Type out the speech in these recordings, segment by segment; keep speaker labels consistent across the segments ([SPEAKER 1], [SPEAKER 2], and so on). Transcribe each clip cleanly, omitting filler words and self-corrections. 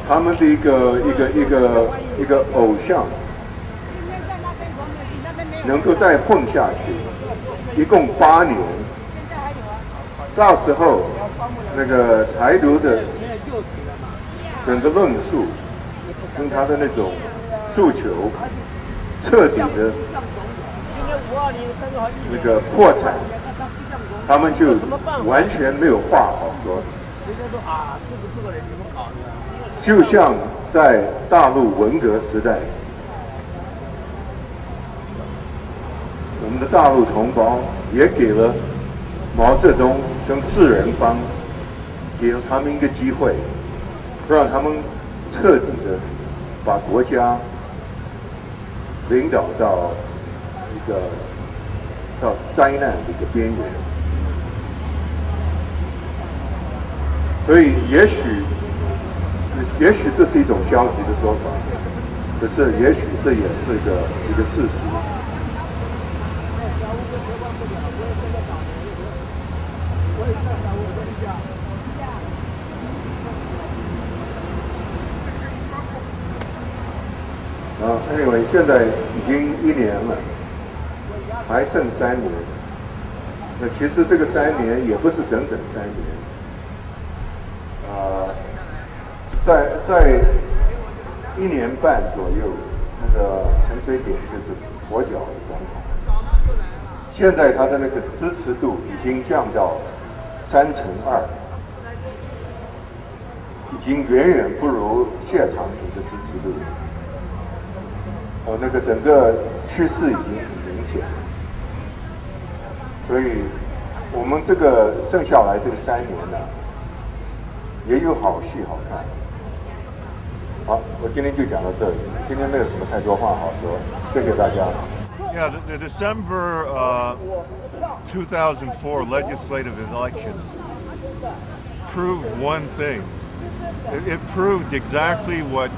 [SPEAKER 1] 他们是一个偶像，能够再混下去，一共8年。到时候那个台独的整个论述跟他的那种诉求，彻底的那个破产，他们就完全没有话好说。就像在大陆文革时代，我们的大陆同胞也给了毛泽东跟四人帮，给了他们一个机会，让他们彻底的把国家领导到灾难的一个边缘。所以也许这是一种消极的说法，可是也许这也是一个事实。anyway， 现在已经1年了，还剩3年。那其实这个3年也不是整整3年。在1年半左右，那个陈水扁就是跛脚的总统。现在他的那个支持度已经降到2/3，已经远远不如谢长廷的支持度。那个整个趋势已经很明显，所以我们这个剩下来这个3年呢，也有好戏好看。好，我今天就讲到这里。今天没有什么太多话好说，谢谢大家。
[SPEAKER 2] Yeah, the December 2004 legislative elections proved one thing. It proved exactly what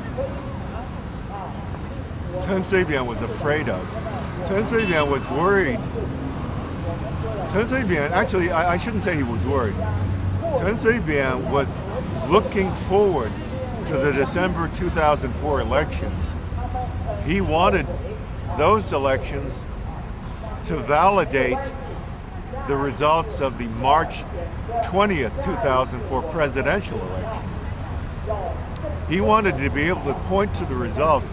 [SPEAKER 2] Chen Shui-bian was afraid of. Chen Shui-bian was worried. Chen Shui-bian, actually, I shouldn't say he was worried. Chen Shui-bian was looking forward to the December 2004 elections. He wanted those elections to validate the results of the March 20th, 2004 presidential elections. He wanted to be able to point to the results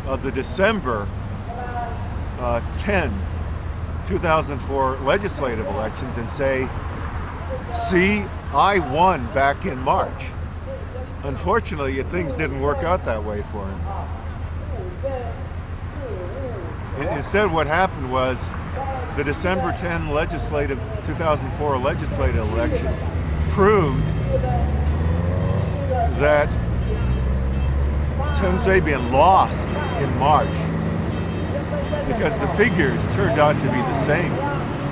[SPEAKER 2] of the December 10, 2004 legislative elections and say, see, I won back in March. Unfortunately, things didn't work out that way for him. Instead, what happened was the December 10 2004 legislative election proved that Chen Shui-bian lost in March because the figures turned out to be the same,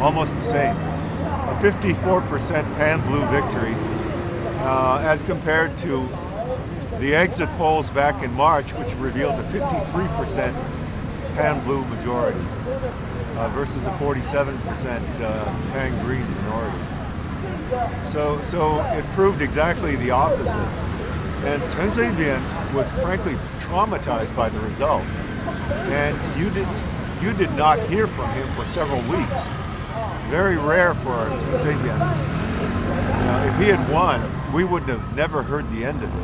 [SPEAKER 2] almost the same. A 54% pan-blue victory as compared to the exit polls back in March, which revealed a 53% pan-blue majority versus a 47% pan-green minority. So it proved exactly the opposite. And Chen Shui-bian was frankly traumatized by the result. And you did not hear from him for several weeks. Very rare for Chen Shui-bian. If he had won, we would have never heard the end of it.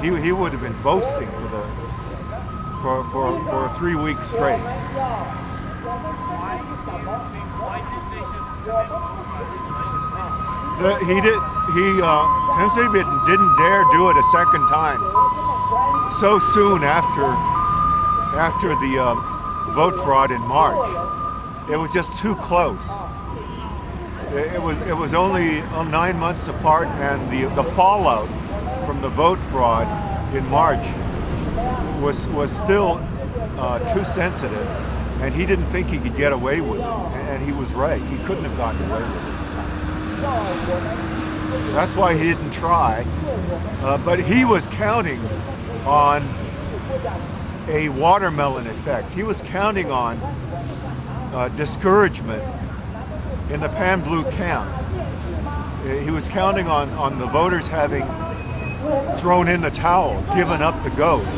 [SPEAKER 2] He would have been boasting for 3 weeks straight. Chen Shui-bian didn't dare do it a second time so soon after the vote fraud in March. It was just too close. It was only 9 months apart, and the fallout from the vote fraud in March was still too sensitive, and he didn't think he could get away with it. And he was right. He couldn't have gotten away with it. That's why he didn't try. But he was counting on a watermelon effect. He was counting on discouragement in the pan-blue camp. He was counting on the voters having thrown in the towel, given up the ghost,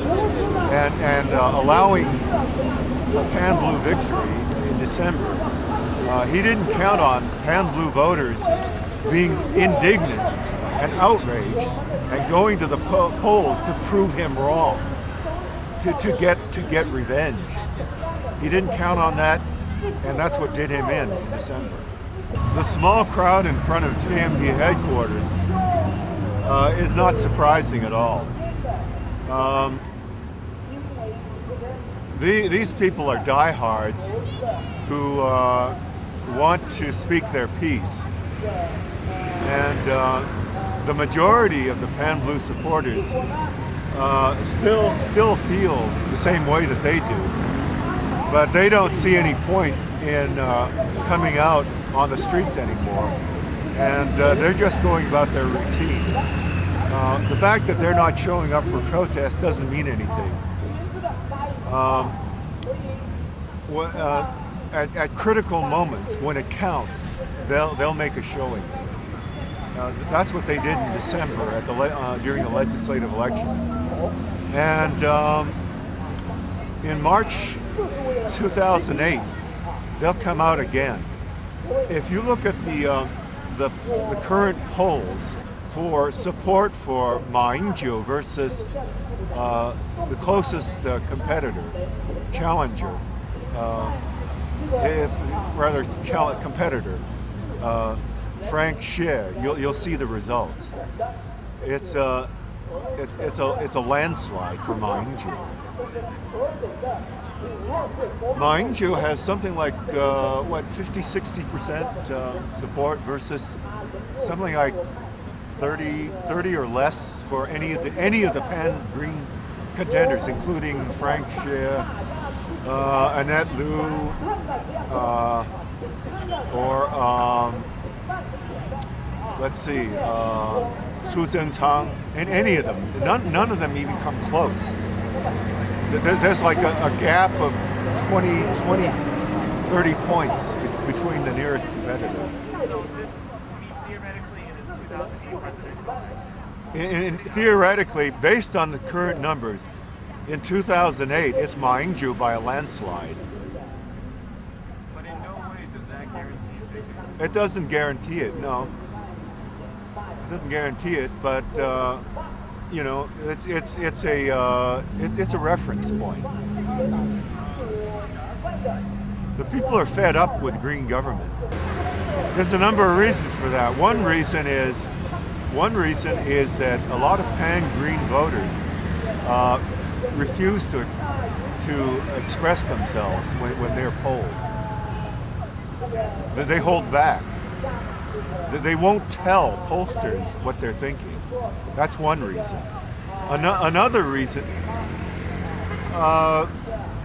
[SPEAKER 2] and allowing a Pan Blue victory in December. He didn't count on Pan Blue voters being indignant and outraged and going to the polls to prove him wrong, to get revenge. He didn't count on that, and that's what did him in December. The small crowd in front of JMD headquarters is not surprising at all. These people are diehards who want to speak their piece. And the majority of the Pan Blue supporters still feel the same way that they do. But they don't see any point in coming out on the streets anymore. And they're just going about their routines. The fact that they're not showing up for protests doesn't mean anything. At critical moments, when it counts, they'll make a showing. That's what they did in December at during the legislative elections. And in March 2008, they'll come out again. If you look at the current polls for support for Ma Ying-jeou versus the closest competitor, challenger, competitor, Frank Xie, you'll see the results. It's a landslide for Ma Ying-jeou. Ma Ying-jeou has something like 50-60% support versus something like 30 or less for any of the Pan Green contenders, including Frank Xie, Annette Lu, or let's see, Su Zhengchang, and any of them. None of them even come close. There's like a gap of 20, 30 points between the nearest competitor.
[SPEAKER 3] So this would be theoretically in the 2008 presidential election?
[SPEAKER 2] Theoretically, based on the current numbers, in 2008, it's Ma Ying-jeou by a landslide.
[SPEAKER 3] But in no way does that guarantee a victory.
[SPEAKER 2] It doesn't guarantee it, no. It doesn't guarantee it, but it's a reference point. The people are fed up with green government. There's a number of reasons for that. One reason is that a lot of pan-green voters refuse to express themselves when they're polled. They hold back. They won't tell pollsters what they're thinking. That's one reason. Another reason,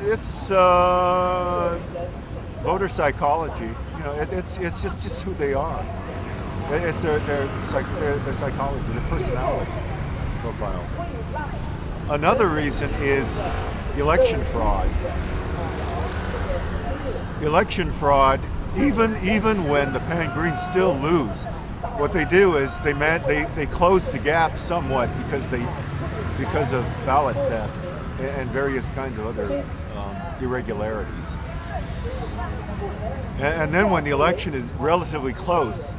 [SPEAKER 2] it's voter psychology. It's just who they are. It's their psychology, their personality profile. Another reason is election fraud. Election fraud. Even when the Pan Greens still lose, what they do is they close the gap somewhat because of ballot theft and various kinds of other irregularities. And then when the election is relatively close,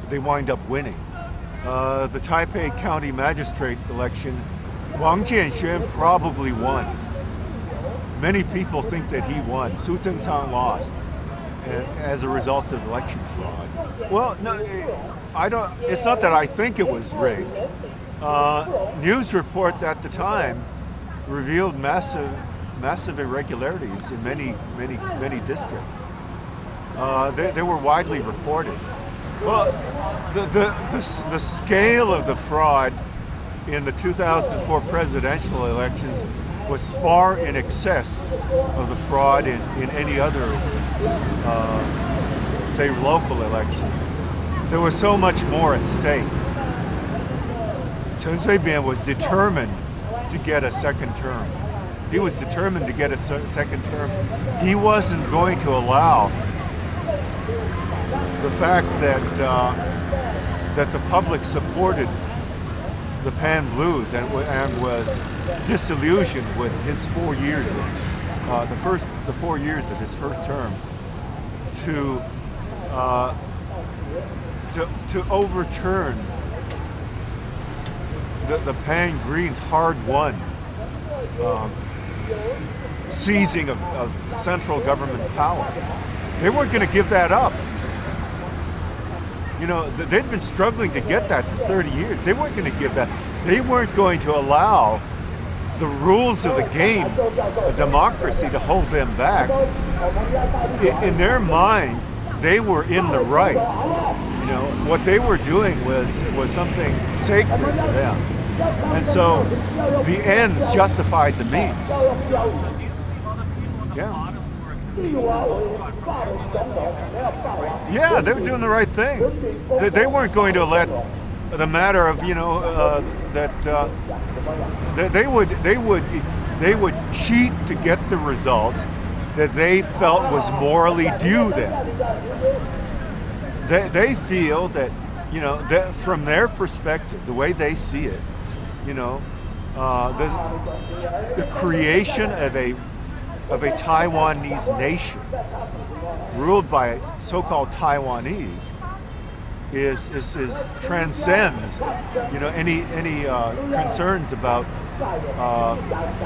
[SPEAKER 2] they wind up winning. The Taipei County Magistrate election, Wang Jianxuan probably won. Many people think that he won. Su Zhengchang lost. And as a result of election fraud. Well, no, I don't. It's not that I think it was rigged. News reports at the time revealed massive irregularities in many districts. They were widely reported. Well, the scale of the fraud in the 2004 presidential elections was far in excess of the fraud in any other, say, local elections. There was so much more at stake. Chen Shui-bian was determined to get a second term. He was determined to get a second term. He wasn't going to allow the fact that the public supported the Pan Blues and was disillusioned with his 4 years, the 4 years of his first term, to overturn the Pan Greens' hard-won seizing of central government power. They weren't going to give that up. You know, they'd been struggling to get that for 30 years. They weren't going to give that. They weren't going to allow the rules of the game, the democracy, to hold them back. In their minds, they were in the right. You know, what they were doing was something sacred to them. And so the ends justified the means. Yeah. Yeah, they were doing the right thing. They weren't going to let the matter of, you know, that they would cheat to get the result that they felt was morally due them. They feel that, you know, that from their perspective, the way they see it, you know, the creation of a Taiwanese nation ruled by so-called Taiwanese is transcends, you know, any concerns about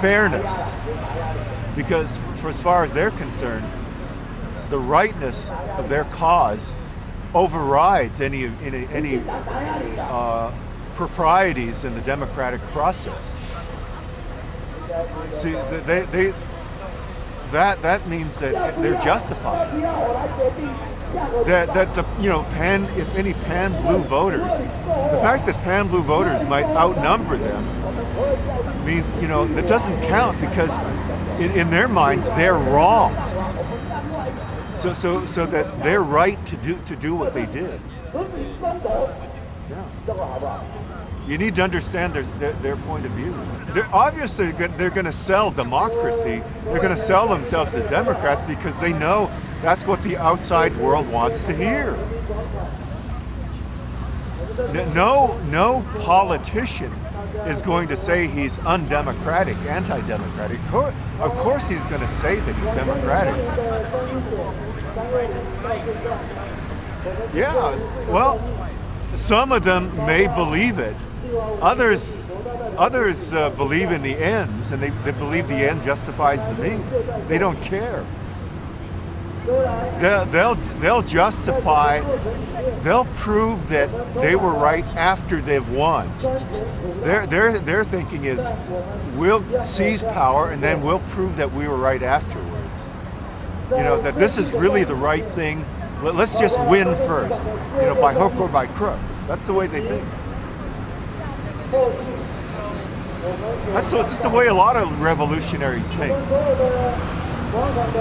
[SPEAKER 2] fairness, because for as far as they're concerned, the rightness of their cause overrides any proprieties in the democratic process. See, that means that they're justified. That the, you know, if any Pan Blue voters, the fact that Pan Blue voters might outnumber them means, you know, that doesn't count, because in their minds they're wrong. So that they're right to do what they did. Yeah. You need to understand their point of view. They're obviously they're going to sell democracy. They're going to sell themselves to Democrats because they know that's what the outside world wants to hear. No politician is going to say he's undemocratic, anti-democratic. Of course he's going to say that he's democratic. Yeah, well, some of them may believe it. Others believe in the ends, and they believe the end justifies the means. They don't care. They'll justify. They'll prove that they were right after they've won. Their thinking is, we'll seize power and then we'll prove that we were right afterwards. You know, that this is really the right thing. Let's just win first. You know, by hook or by crook. That's the way they think. That's the way a lot of revolutionaries think.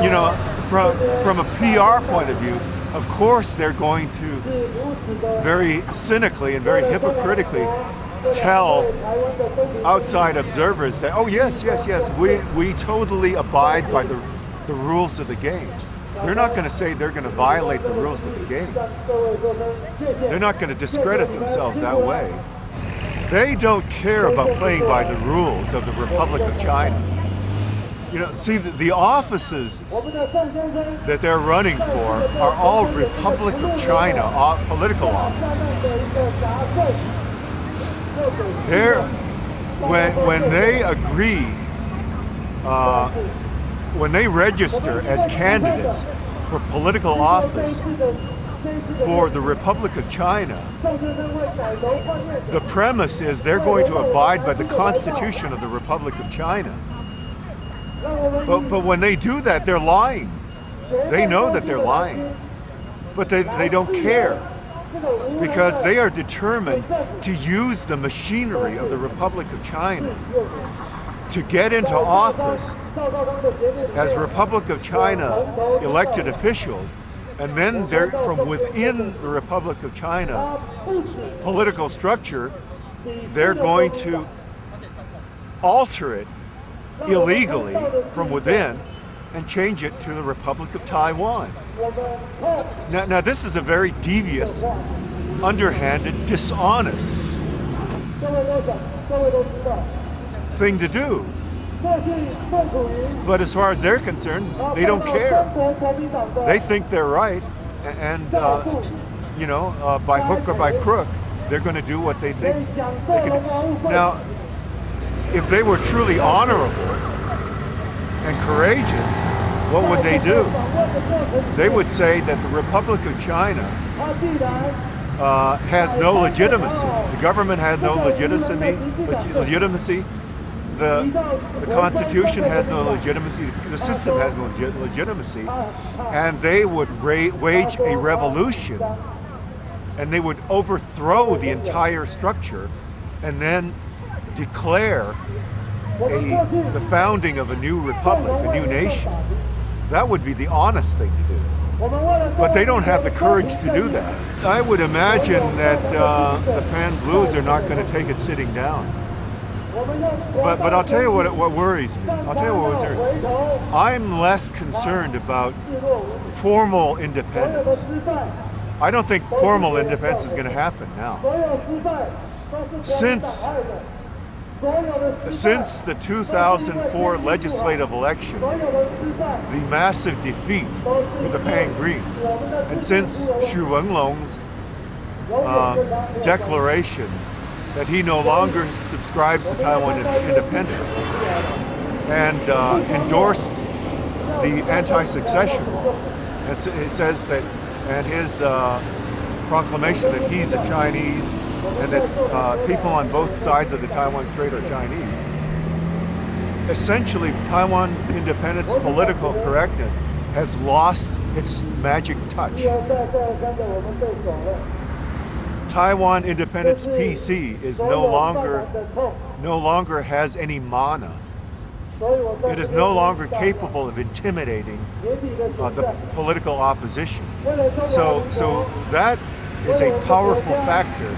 [SPEAKER 2] You know, from a PR point of view, of course they're going to very cynically and very hypocritically tell outside observers that, oh yes, we totally abide by the rules of the game. They're not going to say they're going to violate the rules of the game. They're not going to discredit themselves that way. They don't care about playing by the rules of the Republic of China. You know, see, the offices that they're running for are all Republic of China political offices. When they agree, when they register as candidates for political office for the Republic of China, the premise is they're going to abide by the Constitution of the Republic of China. But when they do that, they're lying. They know that they're lying. But they don't care, because they are determined to use the machinery of the Republic of China to get into office as Republic of China elected officials. And then they're from within the Republic of China political structure, they're going to alter it illegally from within and change it to the Republic of Taiwan. Now this is a very devious, underhanded, dishonest thing to do. But as far as they're concerned, they don't care. They think they're right, and by hook or by crook, they're going to do what they think they can do. Now, if they were truly honorable and courageous, what would they do? They would say that the Republic of China has no legitimacy. The government has no legitimacy. The Constitution has no legitimacy. The system has no legitimacy. And they would wage a revolution, and they would overthrow the entire structure and then declare the founding of a new republic, a new nation. That would be the honest thing to do. But they don't have the courage to do that. I would imagine that the Pan Blues are not going to take it sitting down. But I'll tell you what worries me. I'm less concerned about formal independence. I don't think formal independence is going to happen now. Since the 2004 legislative election, the massive defeat for the Pan Greens, and since Xu Wenlong's declaration that he no longer subscribes to Taiwan independence and endorsed the anti-succession law, and it says that, and his proclamation that he's a Chinese and that people on both sides of the Taiwan Strait are Chinese. Essentially, Taiwan independence, political correctness, has lost its magic touch. Taiwan independence PC is no longer has any mana. It is no longer capable of intimidating the political opposition. So that is a powerful factor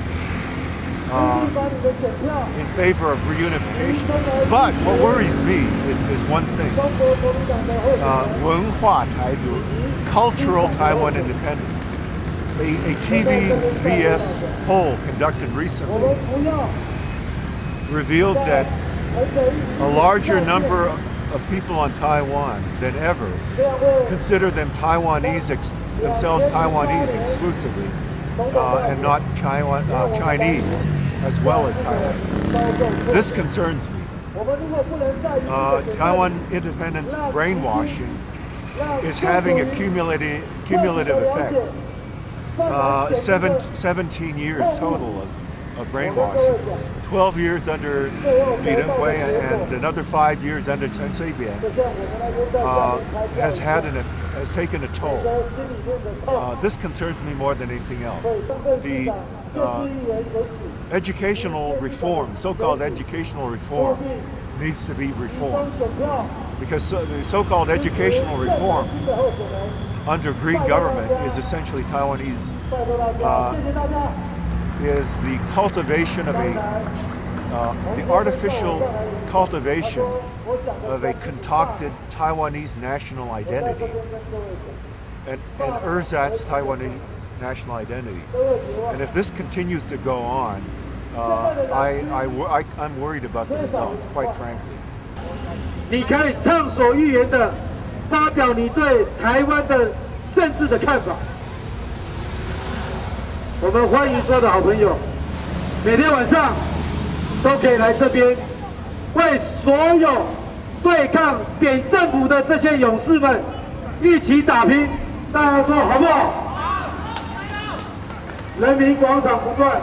[SPEAKER 2] in favor of reunification. But what worries me is one thing. 文化台独, cultural Taiwan independence. A TVBS poll conducted recently revealed that a larger number of people on Taiwan than ever consider themselves Taiwanese exclusively, and not Chinese as well as Taiwanese. This concerns me. Taiwan independence brainwashing is having a cumulative effect. 17 years total of brainwashing. 12 years under Lee Tung-hui and another 5 years under Chen Shui-bian has taken a toll. This concerns me more than anything else. The educational reform, so-called educational reform, needs to be reformed, because the so-called educational reform under green government is essentially Taiwanese, is the cultivation of the artificial cultivation of a concocted Taiwanese national identity, and ersatz Taiwanese national identity. And if this continues to go on, I'm worried about the results, quite frankly.
[SPEAKER 4] 你可以畅所欲言的发表你对台湾的政治的看法。我们欢迎所有的好朋友，每天晚上都可以来这边，为所有对抗扁政府的这些勇士们一起打拼。大家说好不好？好，加油！人民广场不断。